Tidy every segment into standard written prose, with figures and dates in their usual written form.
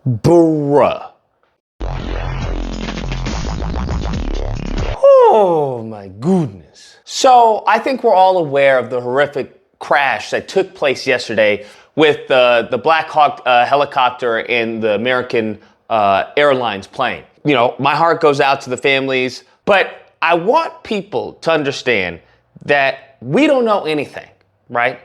Bruh. Oh my goodness. So I think we're all aware of the horrific crash that took place yesterday with the Black Hawk helicopter and the American Airlines plane. You know, my heart goes out to the families, but I want people to understand that we don't know anything, right?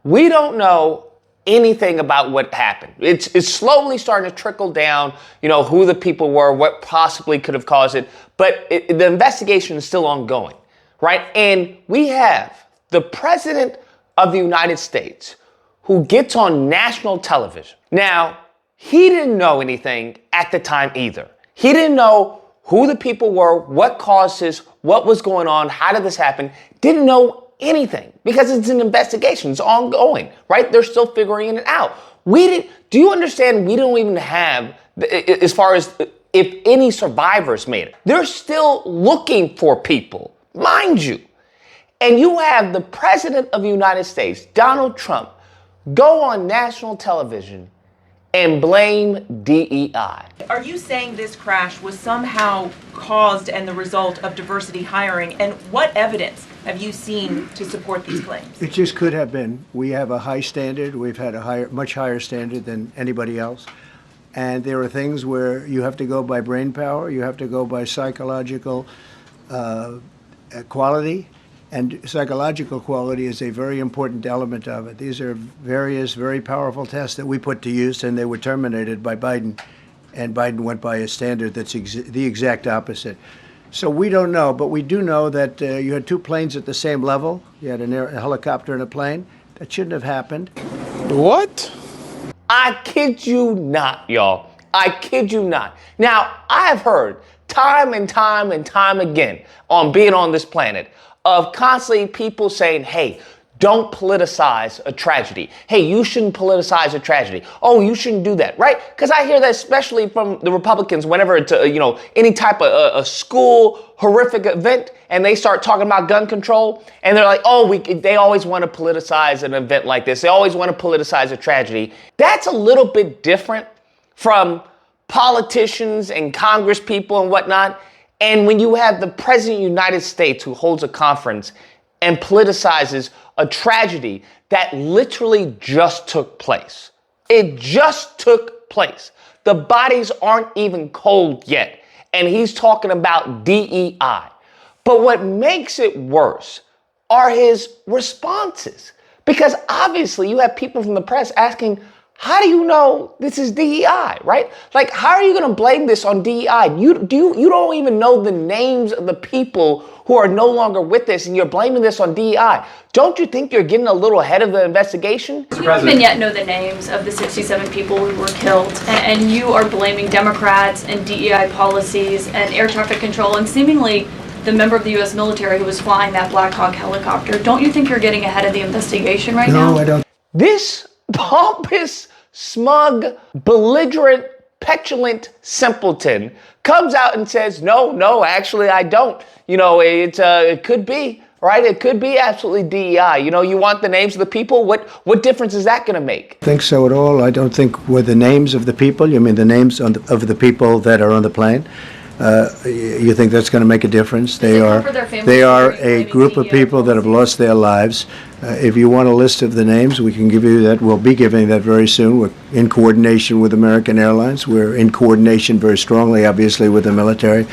We don't know anything about what happened. It's slowly starting to trickle down, you know, who the people were, what possibly could have caused it, but the investigation is still ongoing, right? And we have the President of the United States who gets on national television. Now, he didn't know anything at the time either. He didn't know who the people were, what caused this, what was going on, how did this happen, didn't know anything because it's an investigation. It's ongoing, right? They're still figuring it out. Do you understand? We don't even have, as far as if any survivors made it. They're still looking for people, mind you. And you have the President of the United States, Donald Trump, go on national television and blame DEI. Are you saying this crash was somehow caused and the result of diversity hiring? And what evidence have you seen to support these claims? It just could have been. We have a high standard. We've had a much higher standard than anybody else. And there are things where you have to go by brain power. You have to go by psychological quality. And psychological quality is a very important element of it. These are various very powerful tests that we put to use, and they were terminated by Biden. And Biden went by a standard that's the exact opposite. So we don't know, but we do know that you had two planes at the same level. You had a helicopter and a plane. That shouldn't have happened. What? I kid you not, y'all. I kid you not. Now, I have heard time and time and time again on being on this planet of constantly people saying, hey, don't politicize a tragedy. Hey, you shouldn't politicize a tragedy. Oh, you shouldn't do that, right? Because I hear that especially from the Republicans whenever it's, any type of a school horrific event and they start talking about gun control and they're like, they always want to politicize an event like this. They always want to politicize a tragedy. That's a little bit different from politicians and Congress people and whatnot. And when you have the President of the United States who holds a conference and politicizes a tragedy that literally just took place. It just took place. The bodies aren't even cold yet. And he's talking about DEI. But what makes it worse are his responses. Because obviously you have people from the press asking, how do you know this is DEI, right? Like, how are you going to blame this on DEI? You don't even know the names of the people who are no longer with this, and you're blaming this on DEI. Don't you think you're getting a little ahead of the investigation? You don't even yet know the names of the 67 people who were killed, and you are blaming Democrats and DEI policies and air traffic control and seemingly the member of the U.S. military who was flying that Black Hawk helicopter. Don't you think you're getting ahead of the investigation right now? No, I don't. This pompous, smug, belligerent, petulant simpleton comes out and says, no, actually I don't. It could be, right? It could be absolutely DEI. You want the names of the people? What difference is that going to make? I think so at all. I don't think with the names of the people, you mean the names of the people that are on the plane? You think that's going to make a difference? They are a group of people that have lost their lives. If you want a list of the names, we can give you that. We'll be giving that very soon. We're in coordination with American Airlines. We're in coordination very strongly, obviously, with the military.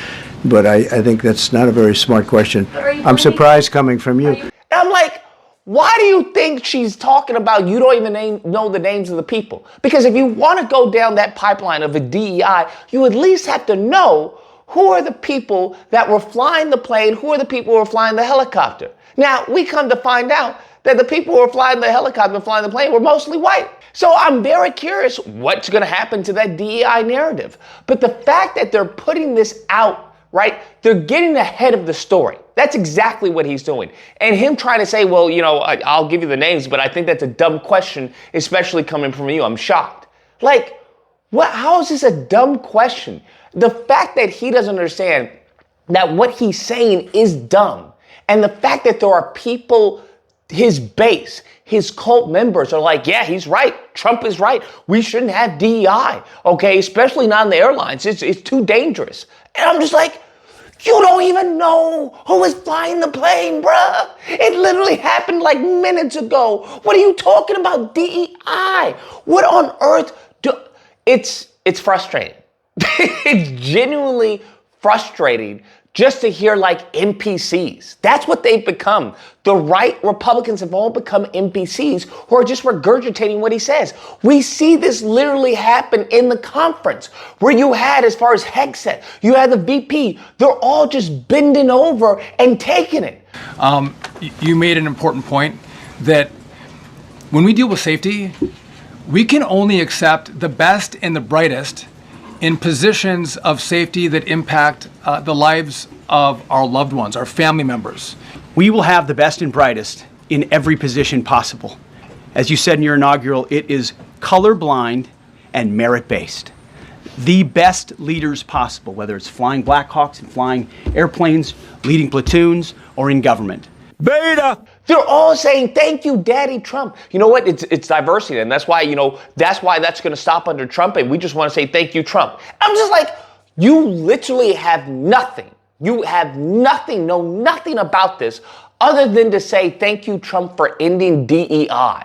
But I think that's not a very smart question. I'm surprised coming from you. And I'm like, why do you think she's talking about you don't even know the names of the people? Because if you want to go down that pipeline of a DEI, you at least have to know who are the people that were flying the plane, who are the people who were flying the helicopter. Now, we come to find out that the people who were flying the helicopter and flying the plane were mostly white. So I'm very curious what's going to happen to that DEI narrative. But the fact that they're putting this out, right, they're getting ahead of the story. That's exactly what he's doing. And him trying to say, well, I'll give you the names, but I think that's a dumb question, especially coming from you. I'm shocked. Like, how is this a dumb question? The fact that he doesn't understand that what he's saying is dumb, and the fact that there are people his base, his cult members are like, yeah, he's right. Trump is right. We shouldn't have DEI, okay? Especially not in the airlines. It's too dangerous. And I'm just like, you don't even know who was flying the plane, bruh. It literally happened like minutes ago. What are you talking about, DEI? What on earth It's frustrating. It's genuinely frustrating just to hear like NPCs. That's what they've become. The right Republicans have all become NPCs who are just regurgitating what he says. We see this literally happen in the conference where you had, as far as Hegseth, you had the VP. They're all just bending over and taking it. You made an important point that when we deal with safety, we can only accept the best and the brightest in positions of safety that impact the lives of our loved ones, our family members. We will have the best and brightest in every position possible. As you said in your inaugural, it is colorblind and merit-based. The best leaders possible, whether it's flying Black Hawks and flying airplanes, leading platoons, or in government. Beta! They're all saying, thank you, Daddy Trump. You know what? It's diversity. And that's why, that's going to stop under Trump. And we just want to say, thank you, Trump. I'm just like, you literally have nothing. You have nothing, know nothing about this other than to say, thank you, Trump, for ending DEI.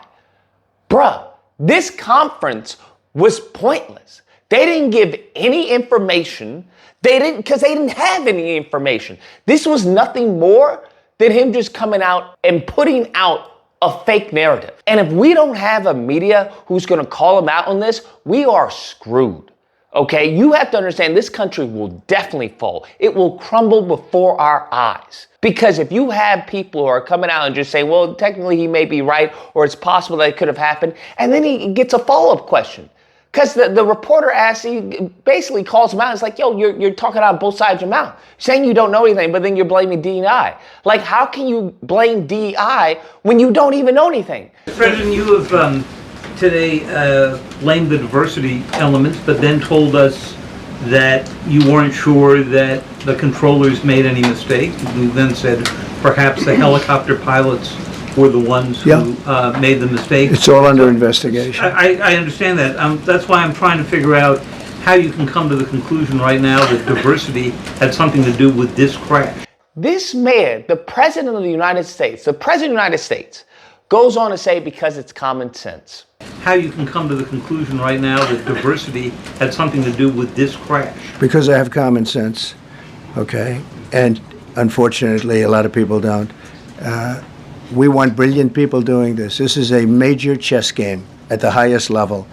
Bruh, this conference was pointless. They didn't give any information. Because they didn't have any information. This was nothing more than him just coming out and putting out a fake narrative. And if we don't have a media who's going to call him out on this, we are screwed. Okay? You have to understand this country will definitely fall. It will crumble before our eyes. Because if you have people who are coming out and just saying, well, technically he may be right, or it's possible that it could have happened, and then he gets a follow-up question. Because the reporter asks, he basically calls him out. It's like, yo, you're talking out both sides of your mouth. Saying you don't know anything, but then you're blaming DEI. Like, how can you blame DEI when you don't even know anything? President, you have today blamed the diversity elements, but then told us that you weren't sure that the controllers made any mistake. You then said perhaps the helicopter pilots were the ones who made the mistake. It's all under investigation. I understand that. That's why I'm trying to figure out how you can come to the conclusion right now that diversity had something to do with this crash. This man, the President of the United States, goes on to say because it's common sense. How you can come to the conclusion right now that diversity had something to do with this crash. Because I have common sense, okay? And unfortunately, a lot of people don't. We want brilliant people doing this. This is a major chess game at the highest level.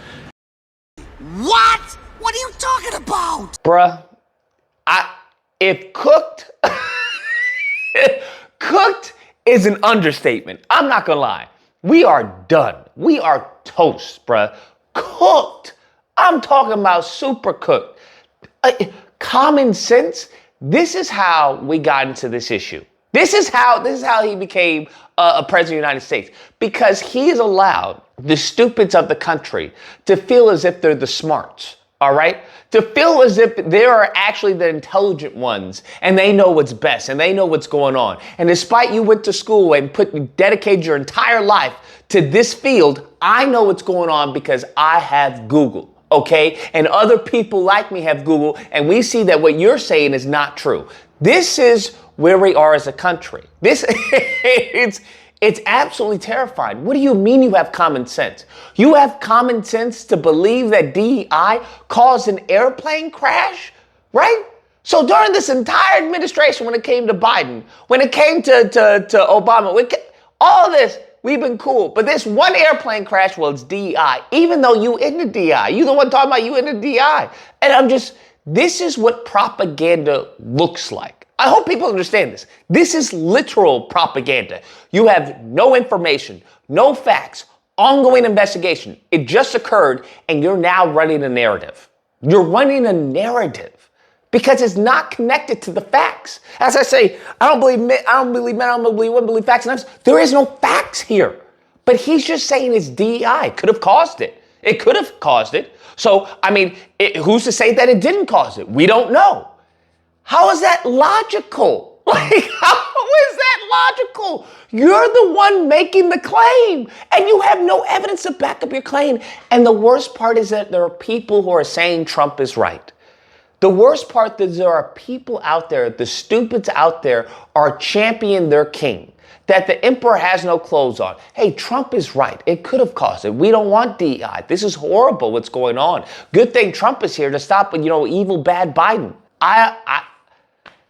What? What are you talking about? Bruh, if cooked, cooked is an understatement. I'm not gonna lie. We are done. We are toast, bruh. Cooked. I'm talking about super cooked. Common sense. This is how we got into this issue. This is how he became a president of the United States, because he has allowed the stupids of the country to feel as if they're the smarts, all right? To feel as if they are actually the intelligent ones and they know what's best and they know what's going on. And despite you went to school and dedicated your entire life to this field, I know what's going on because I have Google. Okay? And other people like me have Google, and we see that what you're saying is not true. This is where we are as a country. It's absolutely terrifying. What do you mean you have common sense? You have common sense to believe that DEI caused an airplane crash, right? So during this entire administration, when it came to Biden, when it came to Obama, all this, we've been cool. But this one airplane crash, well, it's DEI. Even though you in the DEI. You the one talking about you in the DEI. And this is what propaganda looks like. I hope people understand this. This is literal propaganda. You have no information, no facts, ongoing investigation. It just occurred, and you're now running a narrative. You're running a narrative because it's not connected to the facts. As I say, I don't believe facts and numbers. There is no facts here. But he's just saying it's DEI. Could have caused it. It could have caused it. So, who's to say that it didn't cause it? We don't know. How is that logical? Like, how is that logical? You're the one making the claim, and you have no evidence to back up your claim. And the worst part is that there are people who are saying Trump is right. The worst part is there are people out there, the stupids out there, are championing their king. That the emperor has no clothes on. Hey, Trump is right. It could have caused it. We don't want DEI. This is horrible what's going on. Good thing Trump is here to stop, evil, bad Biden.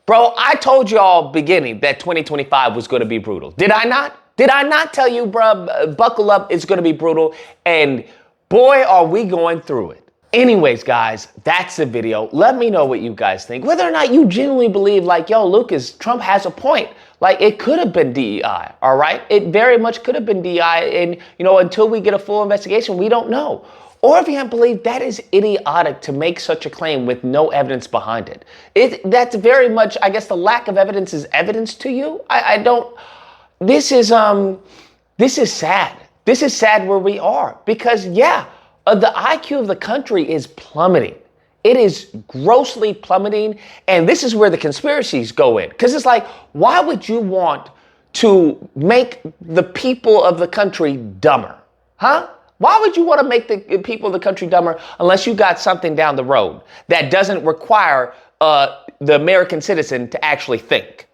Bro, I told y'all beginning that 2025 was going to be brutal. Did I not? Did I not tell you, bro, buckle up, it's going to be brutal? And boy, are we going through it. Anyways, guys, that's the video. Let me know what you guys think. Whether or not you genuinely believe, Lucas, Trump has a point. It could have been DEI, all right? It very much could have been DEI, and, until we get a full investigation, we don't know. Or if you haven't believed, that is idiotic to make such a claim with no evidence behind it. That's very much, I guess, the lack of evidence is evidence to you. This is sad. This is sad where we are because, the IQ of the country is plummeting. It is grossly plummeting, and this is where the conspiracies go in. Because it's why would you want to make the people of the country dumber? Huh? Why would you want to make the people of the country dumber unless you got something down the road that doesn't require the American citizen to actually think?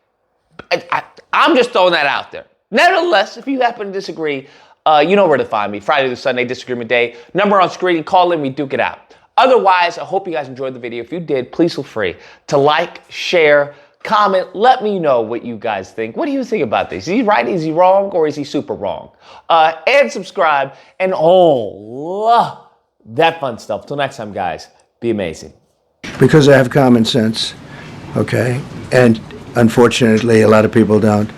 I'm just throwing that out there. Nevertheless, if you happen to disagree, you know where to find me. Friday to Sunday, Disagreement Day. Number on screen, call in, we duke it out. Otherwise, I hope you guys enjoyed the video. If you did, please feel free to like, share, comment. Let me know what you guys think. What do you think about this? Is he right? Is he wrong? Or is he super wrong? And subscribe and all that fun stuff. Till next time, guys, be amazing. Because I have common sense, okay? And unfortunately, a lot of people don't.